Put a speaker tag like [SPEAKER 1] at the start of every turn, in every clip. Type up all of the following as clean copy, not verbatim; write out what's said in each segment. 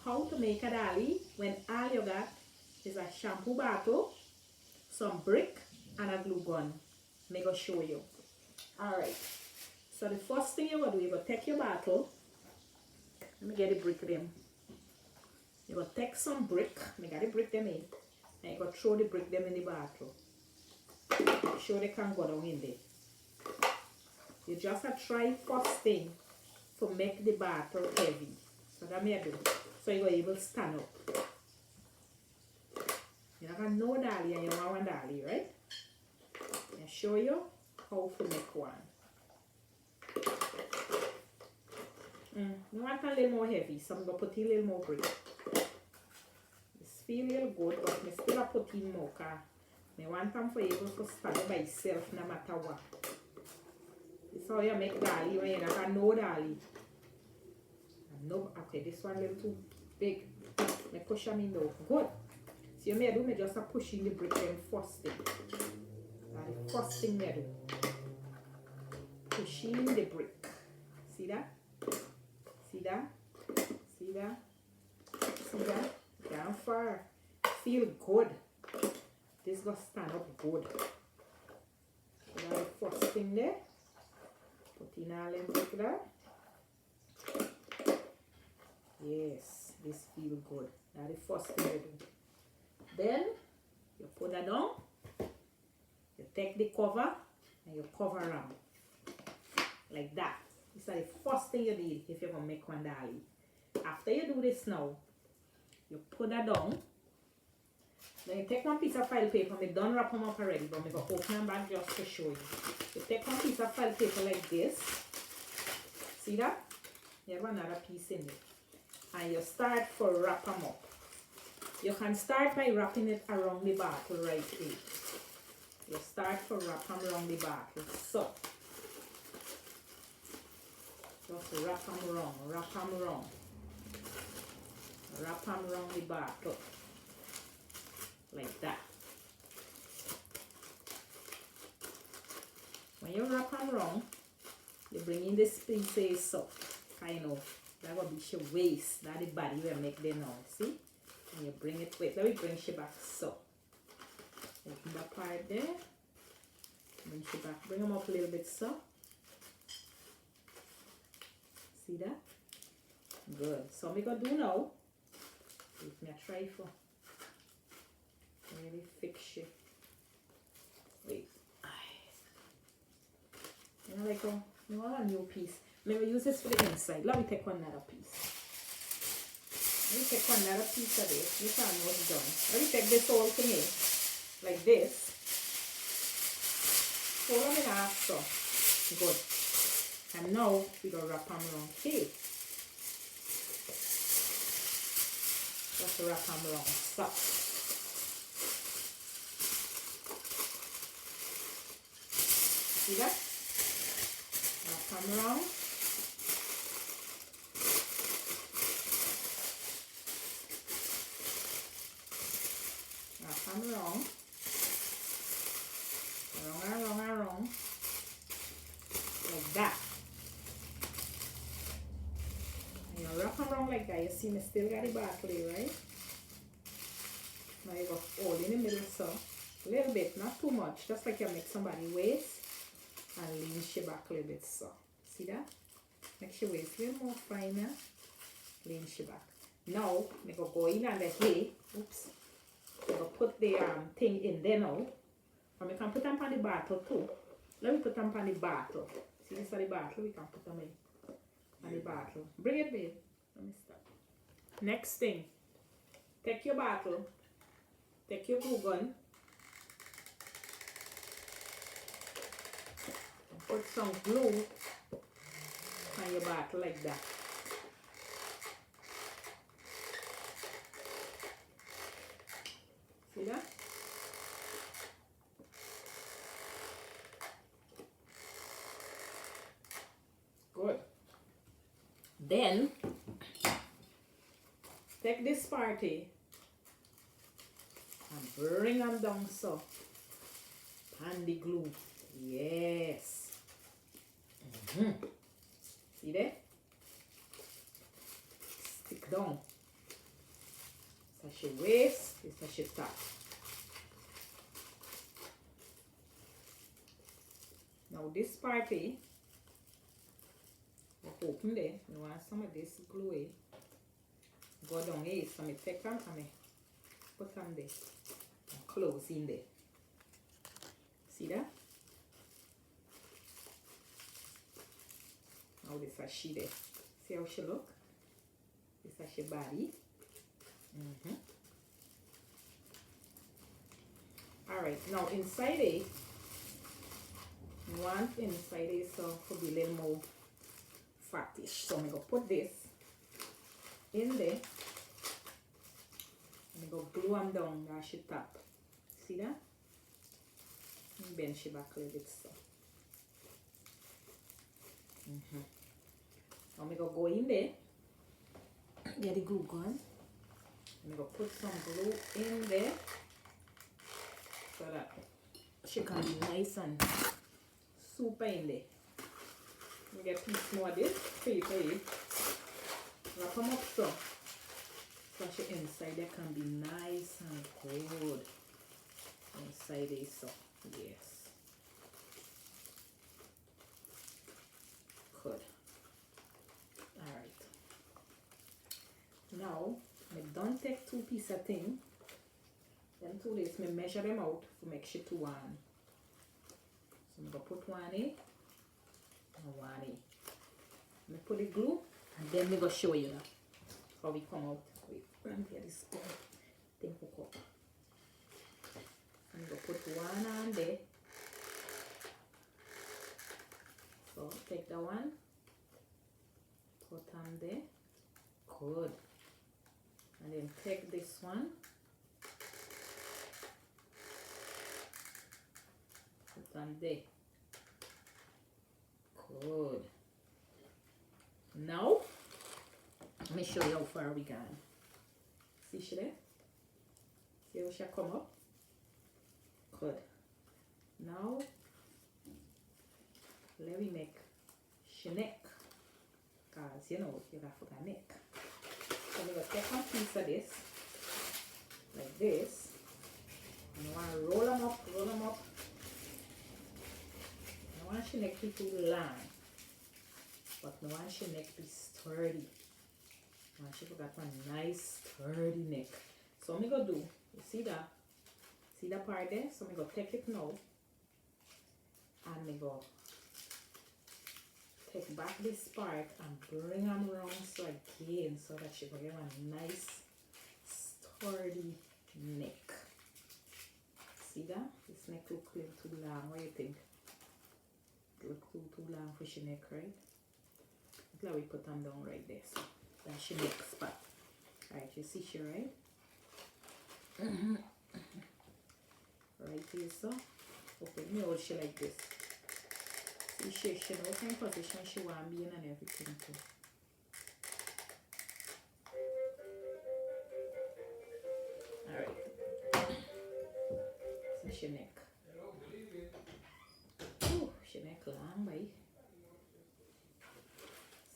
[SPEAKER 1] how to make a dallie when all you got is a shampoo bottle, some brick, and a glue gun. I'm going to show you. Alright. So the first thing you're going to do, you're going to take your bottle. Let me get the brick them. You're going to take some brick. I got the brick them in. And you're going to throw the brick them in the bottle. Make sure they can go down in there. You just have to try first thing to make the bottle heavy. So that may do. So you're able to stand up. You're not going to know dallie and you want one dallie, right? I'll show you how to make one. You want a little more heavy, so I'm going to put in a little more brick. This feels a little good, but I still put in more because I want them for able to stand by itself no matter what. This is how you make dallie when you don't know dallie. No, okay, this one a little too big. I push them in though. Good. So you may do, me just push in the brick then first thing. That's the first thing I do. Push in the brick. See that? See that? See that? See that? Down far. Feel good. This gonna stand up good. So that's the first thing there. Put in all them brick there. Yes, this feels good. That's the first thing you do. Then you put that down. You take the cover and you cover around. Like that. This is the first thing you need if you're going to make one dallie. After you do this now, you put that down. Then you take one piece of file paper. I done wrap them up already, but I'm going to open them back just to show you. You take one piece of file paper like this. See that? You have another piece in it. And you start for wrap them up. You can start by wrapping it around the bottle right here. You start for wrap them around the bottle. So, just wrap them around, wrap them around. Wrap them around the bottle. Like that. When you wrap them around, you bring in this piece so kind of. That will be your waist. That's the body we make there now. See? And you bring it, wait, let me bring she back so. Open that part there. Bring she back. Bring them up a little bit so. See that? Good. So I'm going to do now. Let me try for really fix it. Wait. You know, like a new piece. Maybe use this for the inside. Let me take another piece. Let me take another piece of this. This one was done. Let me take this all to me. Like this. Fold them in half so. Good. And now we're going to wrap them around here. Just wrap them around. So. See that? Wrap them around. Wrap them around. Around. Like that. And you wrap them around like that. You see me still got the bottle here, right? Now you go hold in the middle so. A little bit, not too much. Just like you make somebody waist. And lean she back a little bit so. See that? Make your waist a little more finer. Lean she back. Now, I'm going to go in and the hay. Oops. I'm going to put the thing in there now. And we can put them on the bottle too. Let me put them on the bottle. See this is the bottle. We can put them in. On the bottle. Bring it, babe. Let me stop. Next thing. Take your bottle. Take your glue gun. Put some glue on your bottle like that. See that? Good. Then, take this party and bring them down so. And the glue. Yes. See there? Stick down. This is your waist, this is your top. Now this part here, we open there. You want some of this glue here. Go down here, so I take them and I put them there. And close in there. See that? Now this is she there. See how she look? This is she body. Alright, now inside it, you want inside it so to be a little more fattish. So I'm going to put this in there. I'm going to glue them down and she top. See that? And bend she back a little bit so. Now I'm going to go in there. Get the glue gun. I'm going to put some glue in there so that she can be nice and super in there. We get a piece more of this paper here. Wrap them up so she inside there can be nice and good. Inside there so yes. Good. Alright. Now I don't take two pieces of thing. Then two this, I measure them out to make sure to one. So I'm going to put one in and one in. I put the glue and then I'm going to show you that how we come out. Wait, let me get this spoon. Then hook up. I'm going to put one on there. So take the one, put on there. Good. And then take this one. Put on there. Good. Now, let me show you how far we gone. See she there? See how she come up? Good. Now, let me make she neck. Because, you know, you got to neck. So I'm going to take one piece of this, like this. And I want to roll them up, roll them up. I want your neck to be too long, but I want your neck to be sturdy. I want you to get a nice sturdy neck. So I'm going to do, you see that? See that part there? So I'm going to take it now. And I'm going to take back this part and bring them around so again so that she will get a nice sturdy neck. See that? This neck look a little too long. What do you think? Look too long for she neck, right? Look how we put them down right there. So that's she neck spot. Alright, you see she right? Right here, so. Okay, me hold she like this. See she know what kind of position she want to be in and everything too. Alright. So she neck. Ooh, she neck long, boy.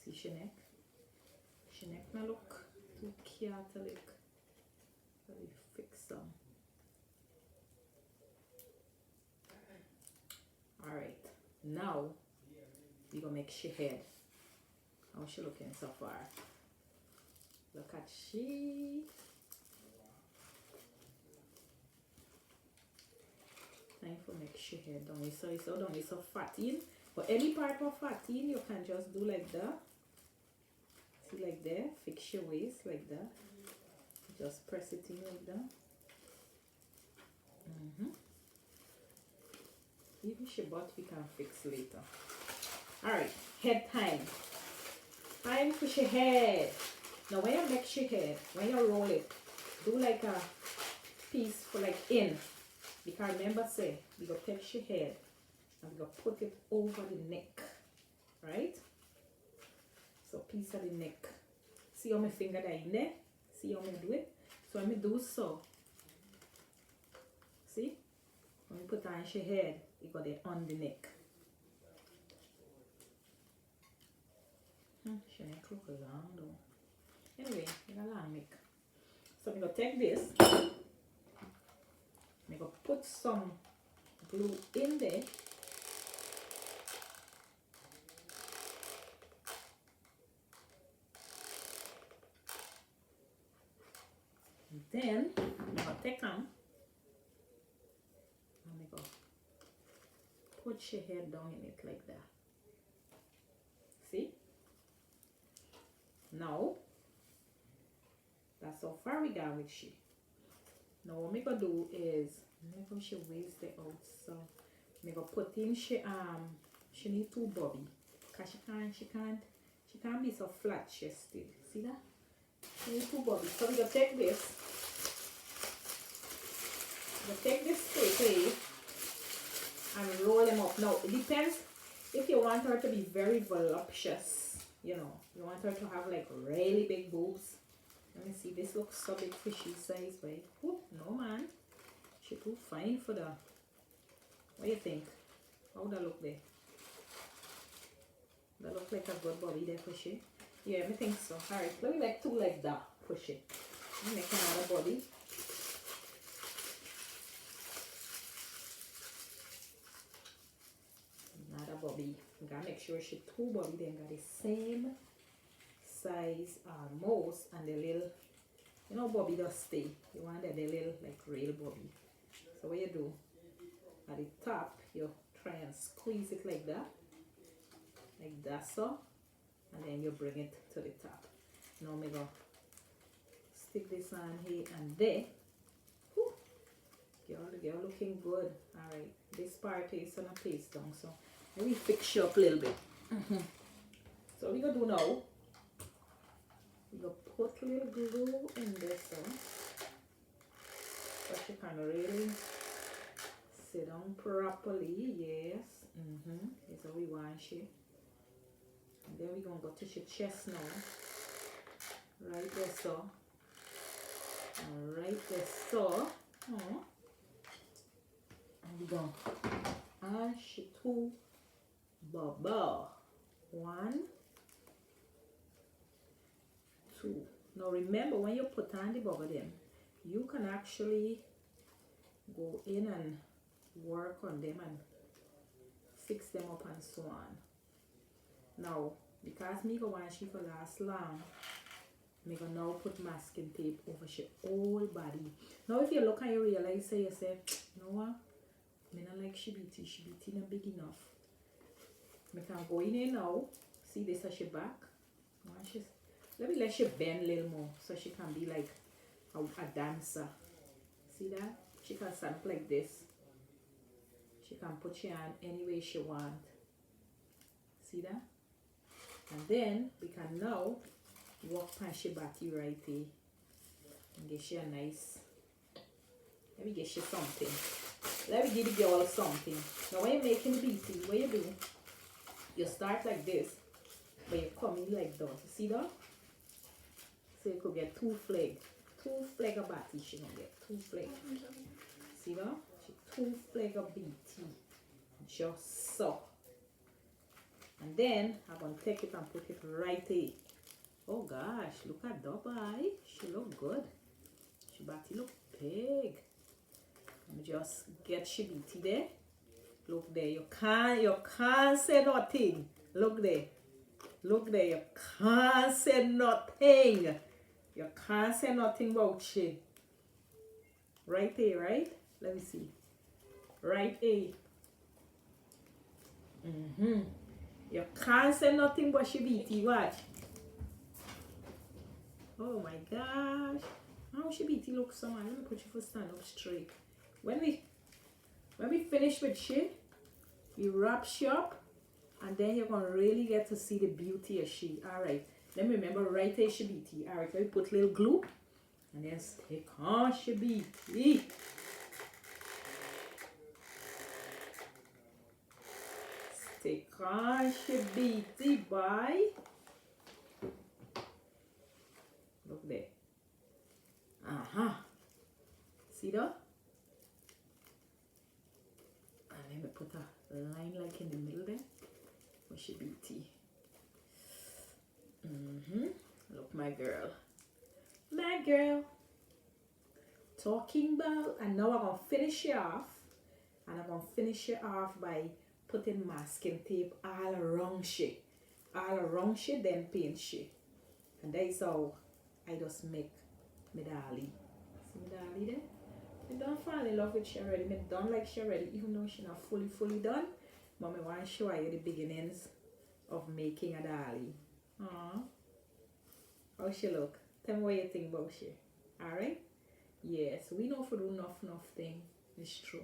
[SPEAKER 1] See she neck? She neck now look too Catholic. Let me fix them. Alright, now we gonna make she head. How she looking so far? Look at she. Time for make she head down. So it's so down, it's so fatty. But any part of fatty, you can just do like that. See like that. Fix your waist like that. Just press it in like that. Even she butt we can fix later. Alright, head time. Time for she head. Now when you make she head, when you roll it, do like a piece for like in. Because remember say, we go take she head and we go put it over the neck. Right? So piece of the neck. See how my finger are in there? See how I do it? So when I do so. See? When we put on she head, it got there on the neck. She neck look long though. Anyway, it's a long neck. So I'm gonna take this. I'm gonna put some glue in there. And then I'm gonna take them. I'm gonna put your head down in it like that. See? Now, that's how far we got with she. Now what I'm gonna do is, I'm gonna she waist it out. So I'm gonna put in she need two bobby. Cause she can't be so flat chested. See that? She need two bobby. So we're gonna take this. We're gonna take this straight and roll them up. Now it depends if you want her to be very voluptuous, you know, you want her to have like really big boobs. Let me see, this looks so big for she size, right? Oh, no man, she too fine for that. What do you think? How that look there? That look like a good body there for she. Yeah, I think so. Alright, let me like two like that for she. Let me make another body. Another bobby. You gotta make sure she two bobby then got the same size almost, and the little, you know, bobby does stay. You want the little like real bobby. So what you do at the top, you try and squeeze it like that so, and then you bring it to the top. Now I'm gonna stick this on here and there. Whew. Girl looking good. Alright, this part is gonna paste down, so let me fix you up a little bit. So what we gonna do now, we gonna put a little glue in this one so she can really sit down properly. Yes. That's how we want she. And then we're gonna go to your chest now. Right there so. And right there so. And we're gonna add she two bubble. 1, 2. Now remember, when you put on the bubble them, you can actually go in and work on them and fix them up and so on. Now, because me go want she for last long, me go now put masking tape over she whole body. Now if you look and you realize, say you say, you know what, me not like she beaty not big enough. I can go in here now. See this as she back. Let me let she bend a little more so she can be like a dancer. See that? She can stand up like this. She can put she on any way she want. See that? And then we can now walk past she body right here and get she a nice. Let me get she something. Let me give the girl something. Now when you're making the beating, what you do? You start like this, but you come in like that. You see that? So you could get 2 flag. 2 flag of batty she gonna get. 2 flag. See that? 2 flag of BT. Just so. And then I'm gonna take it and put it right here. Oh gosh, look at that boy. She look good. She body look big. And just get she BT there. Look there, you can't say nothing. Look there, you can't say nothing. You can't say nothing about she. Right there, right? Let me see. Right there. You can't say nothing but she beaty. Watch. Oh my gosh. How she beaty look so man. Let me put you for stand up straight. When we finish with she, we wrap she up, and then you're gonna really get to see the beauty of she. Alright, let me remember right there she beauty. Alright, let me put a little glue and then stick on she beauty. Stick on she beauty, bye. Look there. See that? Let me put a line like in the middle there. What she beauty. Look, my girl. My girl. talking about. And now I'm going to finish it off. And I'm going to finish it off by putting masking tape all around she. All around she, then paint she. And that is how I just make my dolly. See my dolly there? I don't fall in love with she already. I don't like she already, even though she's not fully done. But I want to show you the beginnings of making a dolly. Aww. How she look? Tell me what you think about she. Alright? Yes, we know for do enough thing. It's true.